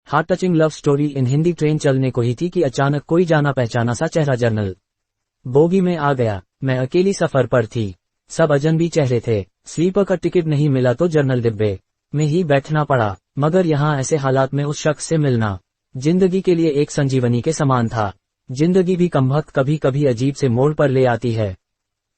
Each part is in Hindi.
Heart touching love story in Hindi. Train चलने को ही थी कि अचानक कोई जाना पहचाना सा चेहरा जर्नल बोगी में आ गया। मैं अकेली सफर पर थी, सब अजनबी चेहरे थे। स्लीपर का टिकट नहीं मिला तो जर्नल डिब्बे में ही बैठना पड़ा, मगर यहाँ ऐसे हालात में उस शख्स से मिलना जिंदगी के लिए एक संजीवनी के समान था। जिंदगी भी कमबख्त कभी कभी अजीब से मोड़ पर ले आती है,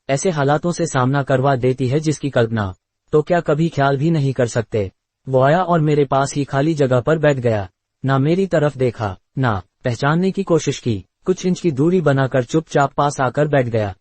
ऐसे हालातों से सामना करवा देती है जिसकी कल्पना तो क्या कभी ख्याल भी नहीं कर सकते। वो आया और मेरे पास ही खाली जगह पर बैठ गया, ना मेरी तरफ देखा ना पहचानने की कोशिश की। कुछ इंच की दूरी बनाकर चुपचाप पास आकर बैठ गया।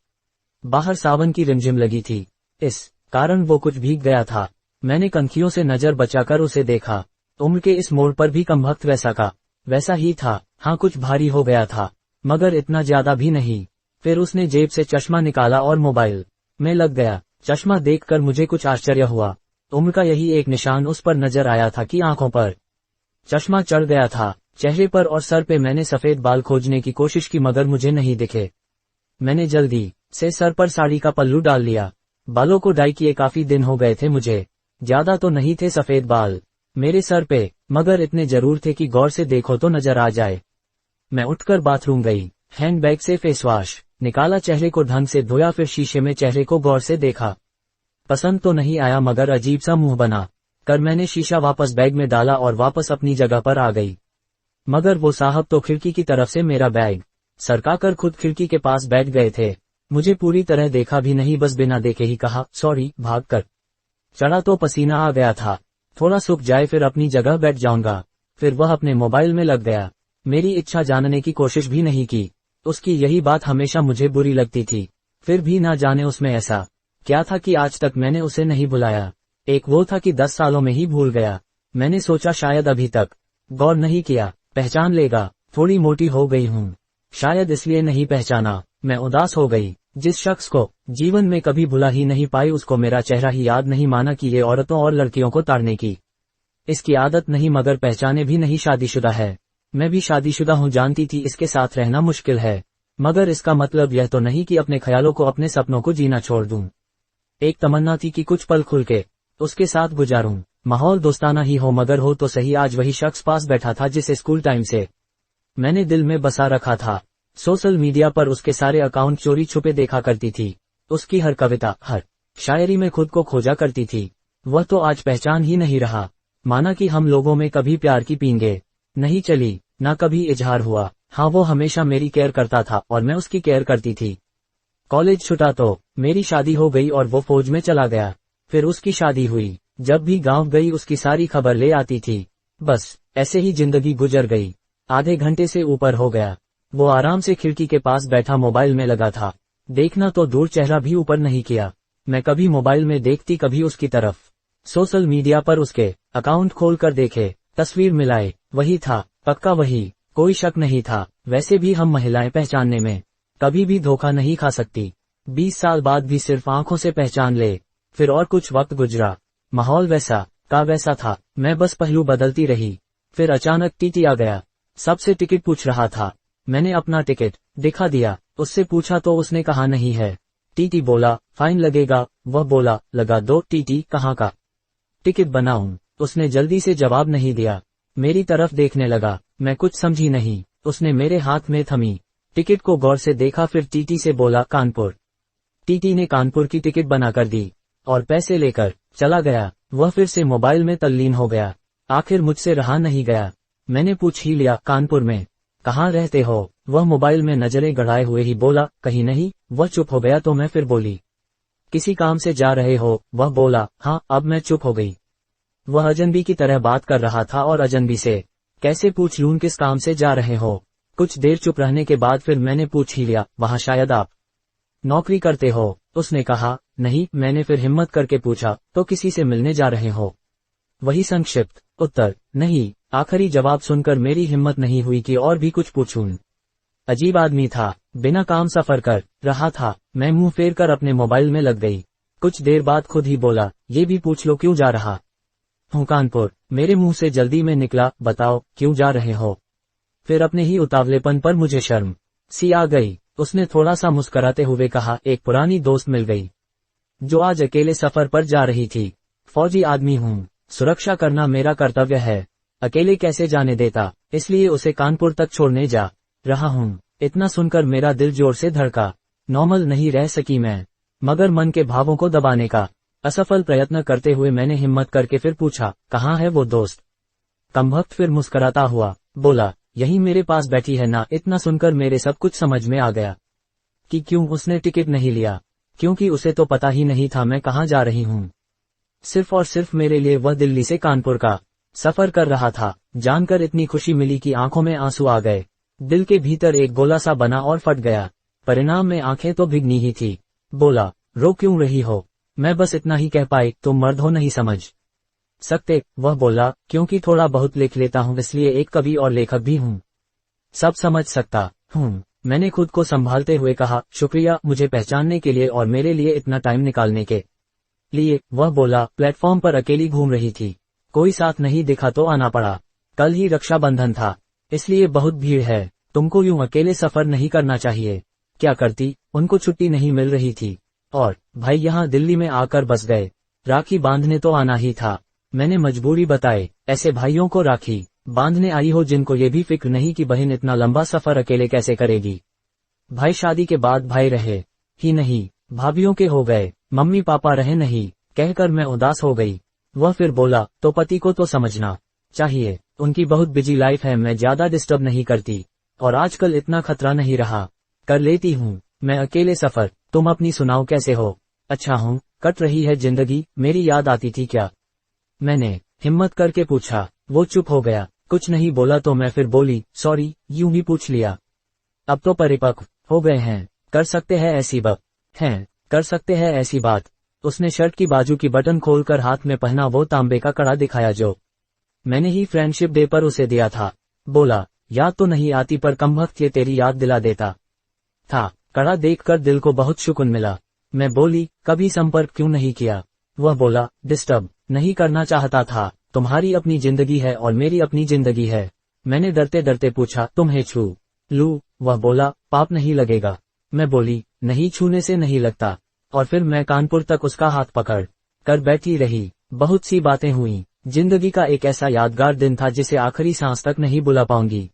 बाहर सावन की रिमझिम लगी थी, इस कारण वो कुछ भीग गया था। मैंने कनखियों से नजर बचाकर उसे देखा। उम्र के इस मोड़ पर भी कमबख्त वैसा का वैसा ही था। हाँ, कुछ भारी हो गया था, मगर इतना ज्यादा भी नहीं। फिर उसने जेब से चश्मा निकाला और मोबाइल में लग गया। चश्मा देखकर मुझे कुछ आश्चर्य हुआ। उम्र का यही एक निशान उस पर नजर आया था कि आंखों पर चश्मा चढ़ गया था। चेहरे पर और सर पे मैंने सफेद बाल खोजने की कोशिश की, मगर मुझे नहीं दिखे। मैंने जल्दी से सर पर साड़ी का पल्लू डाल लिया। बालों को डाई किए काफी दिन हो गए थे मुझे। ज्यादा तो नहीं थे सफेद बाल मेरे सर पे, मगर इतने जरूर थे कि गौर से देखो तो नजर आ जाए। मैं उठकर बाथरूम गई, हैंडबैग से फेस वॉश निकाला, चेहरे को ढंग से धोया, फिर शीशे में चेहरे को गौर से देखा। पसंद तो नहीं आया, मगर अजीब सा मुंह बना कर मैंने शीशा वापस बैग में डाला और वापस अपनी जगह पर आ गई। मगर वो साहब तो खिड़की की तरफ से मेरा बैग सरकाकर खुद खिड़की के पास बैठ गए थे। मुझे पूरी तरह देखा भी नहीं, बस बिना देखे ही कहा सॉरी। भागकर चढ़ा तो पसीना आ गया था, थोड़ा सूख जाए फिर अपनी जगह बैठ जाऊंगा। फिर वह अपने मोबाइल में लग गया। मेरी इच्छा जानने की कोशिश भी नहीं की। उसकी यही बात हमेशा मुझे बुरी लगती थी। फिर भी ना जाने उसमें ऐसा क्या था कि आज तक मैंने उसे नहीं बुलाया। एक वो था कि 10 सालों में ही भूल गया। मैंने सोचा शायद अभी तक गौर नहीं किया, पहचान लेगा। थोड़ी मोटी हो गई हूँ, शायद इसलिए नहीं पहचाना। मैं उदास हो गई। जिस शख्स को जीवन में कभी भुला ही नहीं पाई, उसको मेरा चेहरा ही याद नहीं। माना कि ये औरतों और लड़कियों को ताड़ने की इसकी आदत नहीं, मगर पहचाने भी नहीं। शादीशुदा है, मैं भी शादीशुदा हूँ। जानती थी इसके साथ रहना मुश्किल है, मगर इसका मतलब यह तो नहीं कि अपने ख्यालों को, अपने सपनों को जीना छोड़ दूं। एक तमन्ना थी कि कुछ पल खुल के उसके साथ गुजारूं। माहौल दोस्ताना ही हो, मगर हो तो सही। आज वही शख्स पास बैठा था जिसे स्कूल टाइम से मैंने दिल में बसा रखा था। सोशल मीडिया पर उसके सारे अकाउंट चोरी छुपे देखा करती थी। उसकी हर कविता, हर शायरी में खुद को खोजा करती थी। वह तो आज पहचान ही नहीं रहा। माना कि हम लोगों में कभी प्यार की पींगे नहीं चली, ना कभी इजहार हुआ। हाँ, वो हमेशा मेरी केयर करता था और मैं उसकी केयर करती थी। कॉलेज छूटा तो मेरी शादी हो गई और वो फौज में चला गया। फिर उसकी शादी हुई। जब भी गांव गई उसकी सारी खबर ले आती थी। बस ऐसे ही जिंदगी गुजर गई। आधे घंटे से ऊपर हो गया। वो आराम से खिड़की के पास बैठा मोबाइल में लगा था। देखना तो दूर, चेहरा भी ऊपर नहीं किया। मैं कभी मोबाइल में देखती, कभी उसकी तरफ। सोशल मीडिया पर उसके अकाउंट खोल कर देखे, तस्वीर मिलाए, वही था, पक्का वही, कोई शक नहीं था। वैसे भी हम महिलाएं पहचानने में कभी भी धोखा नहीं खा सकती। 20 साल बाद भी सिर्फ आंखों से पहचान ले। फिर और कुछ वक्त गुजरा, माहौल वैसा का वैसा था। मैं बस पहलू बदलती रही। फिर अचानक टीटी आ गया। सबसे टिकट पूछ रहा था। मैंने अपना टिकट दिखा दिया। उससे पूछा तो उसने कहा नहीं है। टीटी बोला फाइन लगेगा। वह बोला लगा दो। टीटी कहाँ का टिकट बनाऊं? उसने जल्दी से जवाब नहीं दिया। मेरी तरफ देखने लगा। मैं कुछ समझी नहीं। उसने मेरे हाथ में थमी टिकट को गौर से देखा, फिर टीटी से बोला कानपुर। टीटी ने कानपुर की टिकट बनाकर दी और पैसे लेकर चला गया। वह फिर से मोबाइल में तल्लीन हो गया। आखिर मुझसे रहा नहीं गया। मैंने पूछ ही लिया कानपुर में कहाँ रहते हो? वह मोबाइल में नजरें गड़ाए हुए ही बोला कहीं नहीं। वह चुप हो गया तो मैं फिर बोली किसी काम से जा रहे हो? वह बोला हाँ। अब मैं चुप हो गई। वह अजनबी की तरह बात कर रहा था और अजनबी से कैसे पूछ लूं किस काम से जा रहे हो? कुछ देर चुप रहने के बाद फिर मैंने पूछ ही लिया वहाँ शायद आप नौकरी करते हो? उसने कहा नहीं। मैंने फिर हिम्मत करके पूछा तो किसी से मिलने जा रहे हो? वही संक्षिप्त उत्तर नहीं। आखिरी जवाब सुनकर मेरी हिम्मत नहीं हुई कि और भी कुछ पूछूं। अजीब आदमी था, बिना काम सफर कर रहा था। मैं मुंह फेर कर अपने मोबाइल में लग गई। कुछ देर बाद खुद ही बोला ये भी पूछ लो क्यों जा रहा हूँ कानपुर? मेरे मुंह से जल्दी में निकला बताओ क्यों जा रहे हो? फिर अपने ही उतावलेपन पर मुझे शर्म सी आ गई। उसने थोड़ा सा मुस्कुराते हुए कहा एक पुरानी दोस्त मिल गई जो आज अकेले सफर पर जा रही थी। फौजी आदमी हूँ, सुरक्षा करना मेरा कर्तव्य है। अकेले कैसे जाने देता, इसलिए उसे कानपुर तक छोड़ने जा रहा हूँ। इतना सुनकर मेरा दिल जोर से धड़का। नॉर्मल नहीं रह सकी मैं, मगर मन के भावों को दबाने का असफल प्रयत्न करते हुए मैंने हिम्मत करके फिर पूछा, कहाँ है वो दोस्त? कमबख्त फिर मुस्कुराता हुआ बोला, यही मेरे पास बैठी है ना। इतना सुनकर मेरे सब कुछ समझ में आ गया कि क्यों उसने टिकट नहीं लिया, क्योंकि उसे तो पता ही नहीं था मैं कहाँ जा रही हूँ। सिर्फ और सिर्फ मेरे लिए वह दिल्ली से कानपुर का सफर कर रहा था। जानकर इतनी खुशी मिली कि आंखों में आंसू आ गए। दिल के भीतर एक गोला सा बना और फट गया। परिणाम में आंखें तो भीगनी ही थी। बोला, रो क्यों रही हो? मैं बस इतना ही कह पाई, तुम मर्द हो नहीं समझ सकते। वह बोला, क्योंकि थोड़ा बहुत लिख लेता हूँ इसलिए एक कवि और लेखक भी हूँ, सब समझ सकता हूँ। मैंने खुद को संभालते हुए कहा, शुक्रिया मुझे पहचानने के लिए और मेरे लिए इतना टाइम निकालने के लिए। वह बोला, प्लेटफॉर्म पर अकेली घूम रही थी, कोई साथ नहीं दिखा तो आना पड़ा। कल ही रक्षाबंधन था, इसलिए बहुत भीड़ है। तुमको यूं अकेले सफर नहीं करना चाहिए। क्या करती, उनको छुट्टी नहीं मिल रही थी और भाई यहाँ दिल्ली में आकर बस गए। राखी बांधने तो आना ही था। मैंने मजबूरी बताए, ऐसे भाइयों को राखी बांधने आई हो जिनको ये भी फिक्र नहीं कि बहन इतना लंबा सफर अकेले कैसे करेगी। भाई शादी के बाद भाई रहे ही नहीं, भाभीियों के हो गए, मम्मी पापा रहे नहीं। कहकर मैं उदास हो गई। वह फिर बोला, तो पति को तो समझना चाहिए, उनकी बहुत बिजी लाइफ है, मैं ज्यादा डिस्टर्ब नहीं करती और आजकल इतना खतरा नहीं रहा, कर लेती हूँ मैं अकेले सफर। तुम अपनी सुनाओ, कैसे हो? अच्छा हूँ, कट रही है जिंदगी, मेरी याद आती थी क्या? मैंने हिम्मत करके पूछा। वो चुप हो गया, कुछ नहीं बोला तो मैं फिर बोली, सॉरी, यूं ही पूछ लिया। अब तो परिपक्व हो गए हैं, कर सकते हैं ऐसी बात हैं, कर सकते हैं ऐसी बात। उसने शर्ट की बाजू की बटन खोलकर हाथ में पहना वो तांबे का कड़ा दिखाया जो मैंने ही फ्रेंडशिप डे पर उसे दिया था। बोला, याद तो नहीं आती पर कमबख्त ये तेरी याद दिला देता था। कड़ा देखकर दिल को बहुत सुकून मिला। मैं बोली, कभी संपर्क क्यों नहीं किया? वह बोला, डिस्टर्ब नहीं करना चाहता था, तुम्हारी अपनी जिंदगी है और मेरी अपनी जिंदगी है। मैंने डरते डरते पूछा, तुम्हें छू लूं? वह बोला, पाप नहीं लगेगा। मैं बोली, नहीं, छूने से नहीं लगता। और फिर मैं कानपुर तक उसका हाथ पकड़ कर बैठी रही। बहुत सी बातें हुई। जिंदगी का एक ऐसा यादगार दिन था जिसे आखिरी सांस तक नहीं भुला पाऊंगी।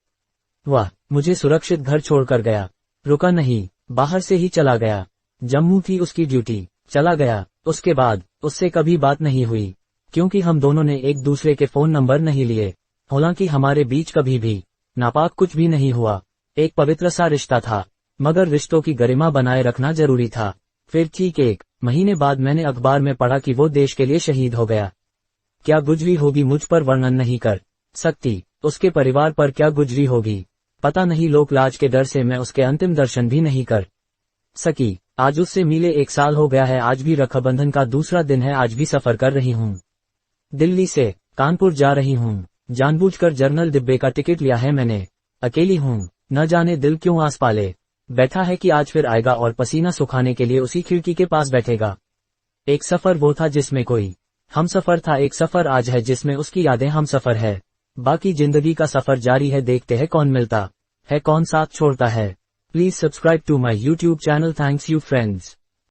वह मुझे सुरक्षित घर छोड़कर गया, रुका नहीं, बाहर से ही चला गया। जम्मू थी उसकी ड्यूटी, चला गया। उसके बाद उससे कभी बात नहीं हुई, क्योंकि हम दोनों ने एक दूसरे के फोन नंबर नहीं लिए। हालांकि हमारे बीच कभी भी नापाक कुछ भी नहीं हुआ। एक पवित्र सा रिश्ता था, मगर रिश्तों की गरिमा बनाए रखना जरूरी था। फिर ठीक 1 महीने बाद मैंने अखबार में पढ़ा कि वो देश के लिए शहीद हो गया। क्या गुजरी होगी मुझ पर वर्णन नहीं कर सकती, उसके परिवार पर क्या गुजरी होगी पता नहीं। लोकलाज के डर से मैं उसके अंतिम दर्शन भी नहीं कर सकी। आज उससे मिले 1 साल हो गया है। आज भी रक्षाबंधन का दूसरा दिन है। आज भी सफर कर रही हूँ, दिल्ली से कानपुर जा रही हूँ। जानबूझकर जर्नल डिब्बे का टिकट लिया है मैंने। अकेली हूँ, न जाने दिल क्यों आस पाले बैठा है कि आज फिर आएगा और पसीना सुखाने के लिए उसी खिड़की के पास बैठेगा। एक सफर वो था जिसमें कोई हम सफर था, एक सफर आज है जिसमें उसकी यादें हम सफर है। बाकी जिंदगी का सफर जारी है, देखते हैं कौन मिलता है कौन साथ छोड़ता है। Please subscribe to my YouTube channel. Thanks you friends.